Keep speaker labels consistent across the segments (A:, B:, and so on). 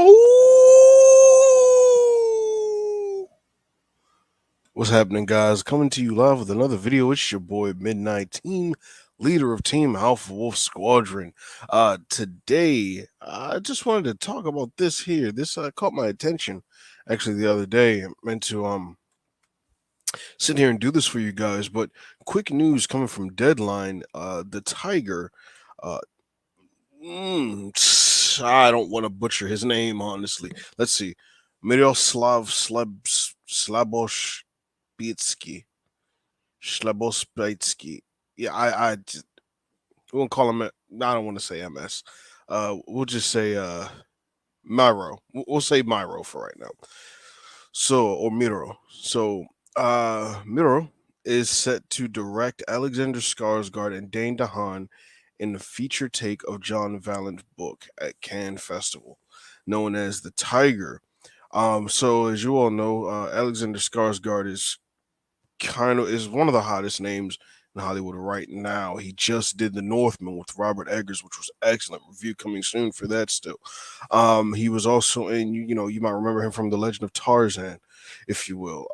A: Yo! What's happening, guys? Coming to you live with another video. It's your boy Midnight Team, leader of Team Alpha Wolf Squadron. Today, I just wanted to talk about this here. This caught my attention actually the other day. I meant to sit here and do this for you guys, but quick news coming from Deadline. The Tiger. Uh, I don't want to butcher his name, honestly. Let's see. Miroslav Slabosh Bitsky. Schlabospitsky. Yeah, we won't call him. I don't want to say MS. We'll just say Myro. We'll say Myro for right now. So or Miro. So Miro is set to direct Alexander Skarsgard and Dane DeHaan in the feature take of John Vallant's book at Cannes Festival, known as The Tiger. So as you all know, Alexander Skarsgard is one of the hottest names in Hollywood right now. He just did The Northman with Robert Eggers, which was excellent. Review coming soon for that still. He was also in, you might remember him from The Legend of Tarzan, if you will.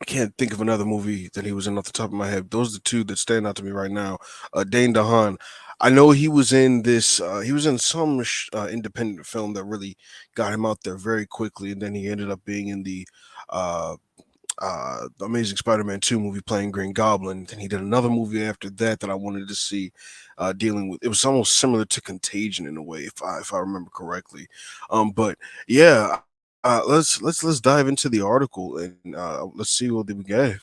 A: I can't think of another movie that he was in off the top of my head. Those are the two that stand out to me right now. Dane DeHaan. I know he was in this. He was in some independent film that really got him out there very quickly, and then he ended up being in uh, the Amazing Spider-Man 2 movie playing Green Goblin. Then he did another movie after that that I wanted to see, dealing with. It was almost similar to Contagion in a way, if I remember correctly. But yeah, let's dive into the article and let's see what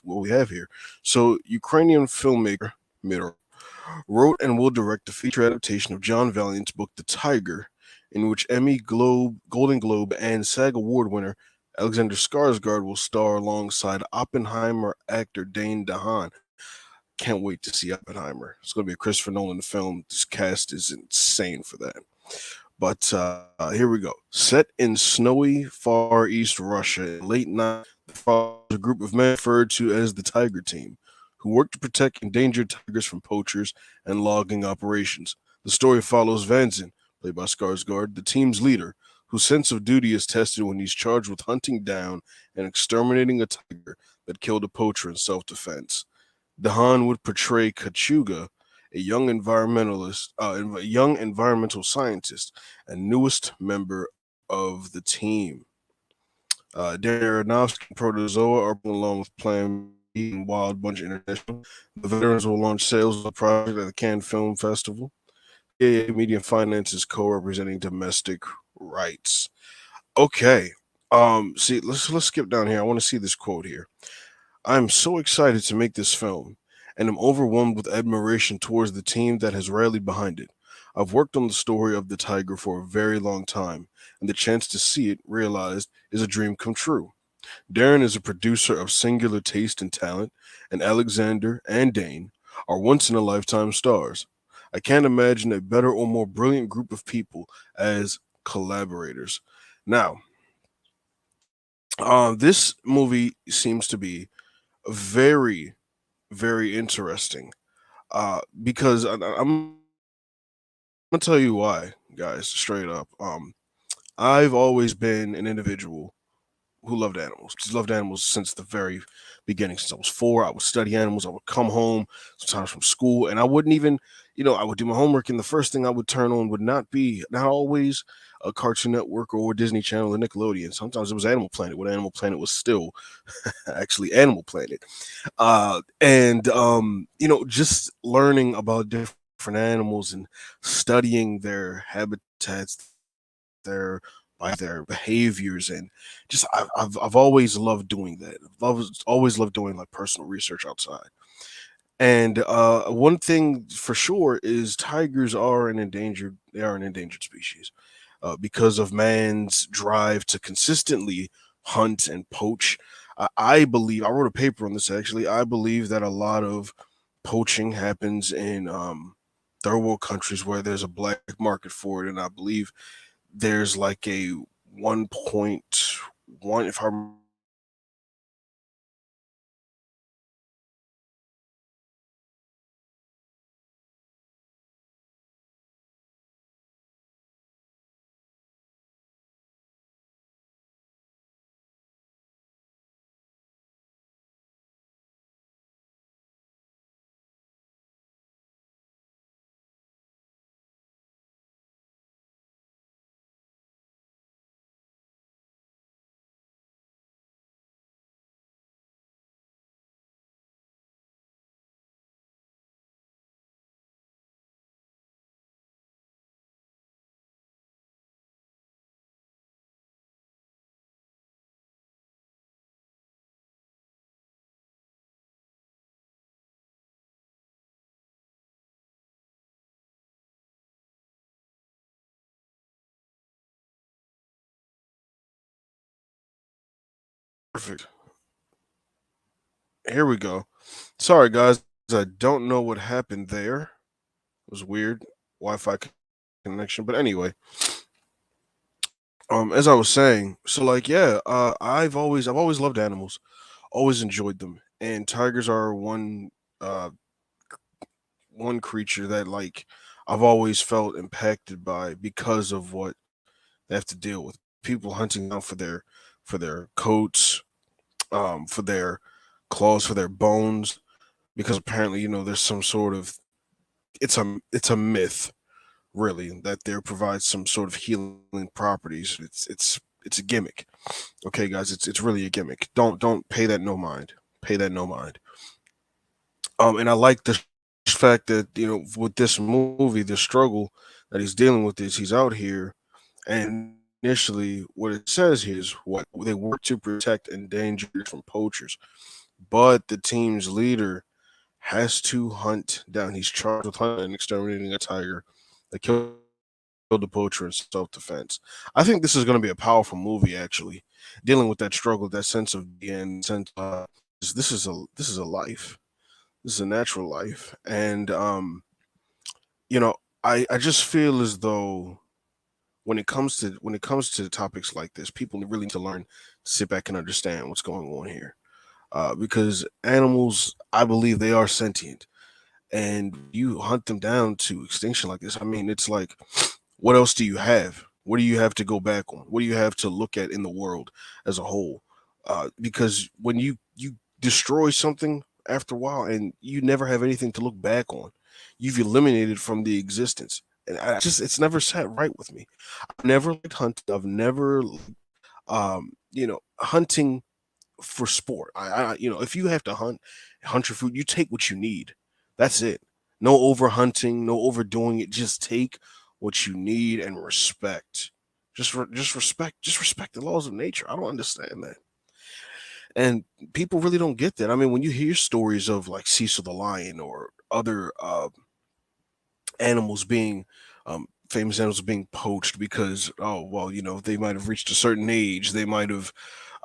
A: we have here. So Ukrainian filmmaker Miro wrote and will direct the feature adaptation of John Valiant's book The Tiger, in which Golden Globe, and SAG Award winner Alexander Skarsgård will star alongside Oppenheimer actor Dane DeHaan. Can't wait to see Oppenheimer. It's going to be a Christopher Nolan film. This cast is insane for that. But here we go. Set in snowy Far East Russia in late night, a group of men referred to as the Tiger Team, who work to protect endangered tigers from poachers and logging operations. The story follows Vanzin, played by Skarsgård, the team's leader, whose sense of duty is tested when he's charged with hunting down and exterminating a tiger that killed a poacher in self-defense. DeHaan would portray Kachuga, a young environmental scientist, and newest member of the team. Darren Aronofsky and Protozoa are along with Plan B and Wild Bunch International. The veterans will launch sales of the project at the Cannes Film Festival. AA Media Finance is co-representing domestic rights. Okay. See, let's skip down here. I want to see this quote here. I'm so excited to make this film, and am overwhelmed with admiration towards the team that has rallied behind it. I've worked on the story of the tiger for a very long time, and the chance to see it realized is a dream come true. Darren is a producer of singular taste and talent, and Alexander and Dane are once in a lifetime stars. I can't imagine a better or more brilliant group of people as collaborators. Now, this movie seems to be very, very interesting. Because I'm gonna tell you why, guys, straight up. I've always been an individual who loved animals. Just loved animals since the very beginning. Since I was 4, I would study animals. I would come home sometimes from school, and I wouldn't even, I would do my homework, and the first thing I would turn on would not always a Cartoon Network or Disney Channel or Nickelodeon. Sometimes it was Animal Planet, when Animal Planet was still actually Animal Planet. And just learning about different animals and studying their habitats, their behaviors, and just I've always loved doing that. I've always loved doing like personal research outside. And one thing for sure is tigers are an endangered. They are an endangered species because of man's drive to consistently hunt and poach. I believe I wrote a paper on this actually. I believe that a lot of poaching happens in third world countries where there's a black market for it, and I believe there's like a 1.1, if I Perfect. Here we go. Sorry, guys. I don't know what happened there. It was weird Wi-Fi connection, but anyway. As I was saying, so like, yeah, I've always loved animals, always enjoyed them, and tigers are uh one creature that like I've always felt impacted by because of what they have to deal with. People hunting down for their coats, for their claws, for their bones, because apparently there's some sort of it's a myth really that there provides some sort of healing properties. It's a gimmick. Okay, guys, it's really a gimmick. Don't pay that no mind. Pay that no mind. And I like the fact that with this movie, the struggle that he's dealing with is he's out here, and initially what it says here is what they work to protect endangered from poachers, but the team's leader has to hunt down. He's charged with hunting and exterminating a tiger that killed the poacher in self-defense. I think this is going to be a powerful movie, actually, dealing with that struggle, that sense of duty, and sense this is a life. This is a natural life, and I just feel as though when it comes to topics like this, people really need to learn to sit back and understand what's going on here. Because animals, I believe they are sentient, and you hunt them down to extinction like this. I mean, it's like, what else do you have? What do you have to go back on? What do you have to look at in the world as a whole? Because when you destroy something after a while, and you never have anything to look back on, you've eliminated from the existence. And it's never sat right with me. I've never liked hunting. I've never, hunting for sport. If you have to hunt your food, you take what you need. That's it. No over hunting, no overdoing it. Just take what you need and respect. Just respect the laws of nature. I don't understand that, and people really don't get that. I mean, when you hear stories of like Cecil the lion or other animals being famous animals being poached because, oh well, they might have reached a certain age, they might have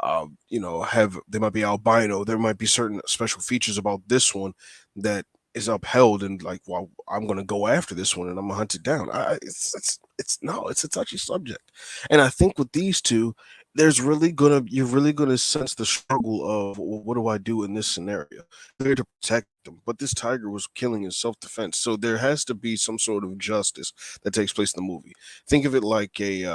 A: have they might be albino, there might be certain special features about this one that is upheld, and like, well, I'm gonna go after this one and I'm gonna hunt it down. It's no, it's a touchy subject, and I think with these two, you're really gonna sense the struggle of, well, what do I do in this scenario? They're here to protect them, but this tiger was killing in self-defense, so there has to be some sort of justice that takes place in the movie. Think of it like a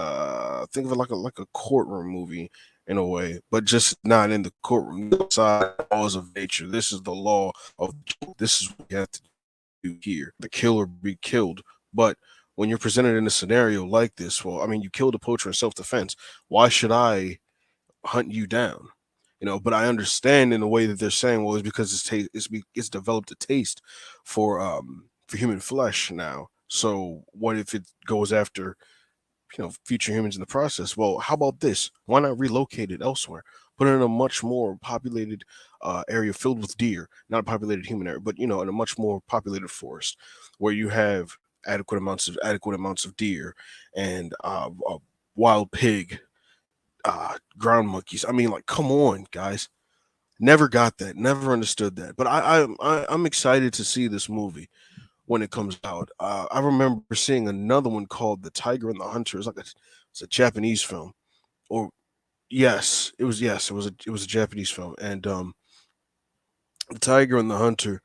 A: courtroom movie in a way, but just not in the courtroom. Outside laws of nature. This is the law of this is what you have to do here. The kill or be killed. But when you're presented in a scenario like this, well, I mean, you killed a poacher in self-defense. Why should I hunt you down? But I understand in the way that they're saying, well, it's because it's developed a taste for human flesh now. So what if it goes after future humans in the process? Well, how about this? Why not relocate it elsewhere? Put it in a much more populated area filled with deer, not a populated human area, but in a much more populated forest where you have adequate amounts of deer and wild pig, ground monkeys. I mean, like, come on, guys. Never got that. Never understood that. But I'm excited to see this movie when it comes out. I remember seeing another one called The Tiger and the Hunter. It's a Japanese film. Or yes, it was a Japanese film, and The Tiger and the Hunter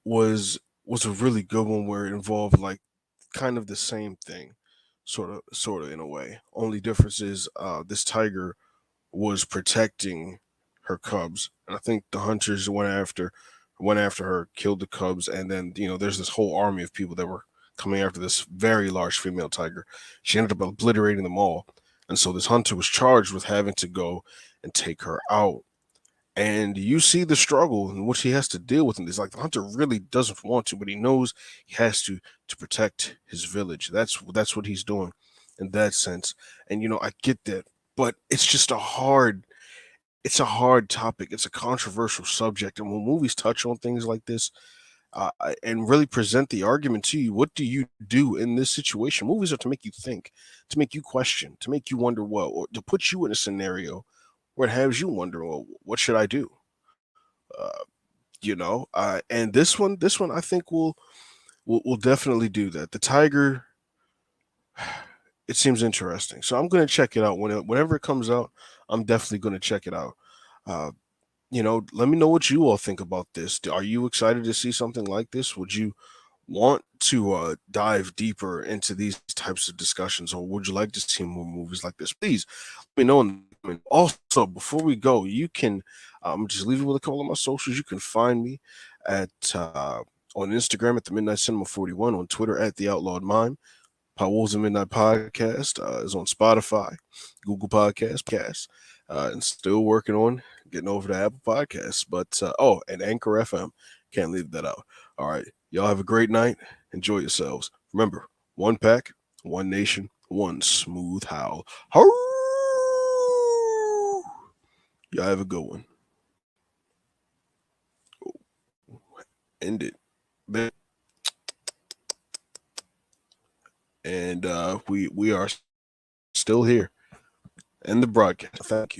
A: was a really good one where it involved like kind of the same thing, sort of in a way. Only difference is this tiger was protecting her cubs, and I think the hunters went after her, killed the cubs, and then there's this whole army of people that were coming after this very large female tiger. She ended up obliterating them all, and so this hunter was charged with having to go and take her out. And you see the struggle in which he has to deal with, and it's like the hunter really doesn't want to, but he knows he has to protect his village. That's what he's doing in that sense. And I get that, but it's a hard topic. It's a controversial subject, and when movies touch on things like this, and really present the argument to you, what do you do in this situation? Movies are to make you think, to make you question, to make you wonder what, or to put you in a scenario where it has you wondering, well, what should I do? Uh, and this one, I think will definitely do that. The Tiger, it seems interesting, so I'm gonna check it out whenever it comes out. I'm definitely gonna check it out. Uh, let me know what you all think about this. Are you excited to see something like this? Would you want to dive deeper into these types of discussions, or would you like to see more movies like this? Please let me know in the comments. Also, before we go, you can just leave it with a couple of my socials. You can find me at on Instagram at the Midnight Cinema 41, on Twitter at the Outlawed Mime. Powell's and Midnight Podcast is on Spotify, Google and still working on getting over to Apple Podcasts. But and Anchor FM, can't leave that out. All right, y'all have a great night. Enjoy yourselves. Remember, one pack, one nation, one smooth howl. Y'all have a good one. End it. And we are still here in the broadcast. Thank you.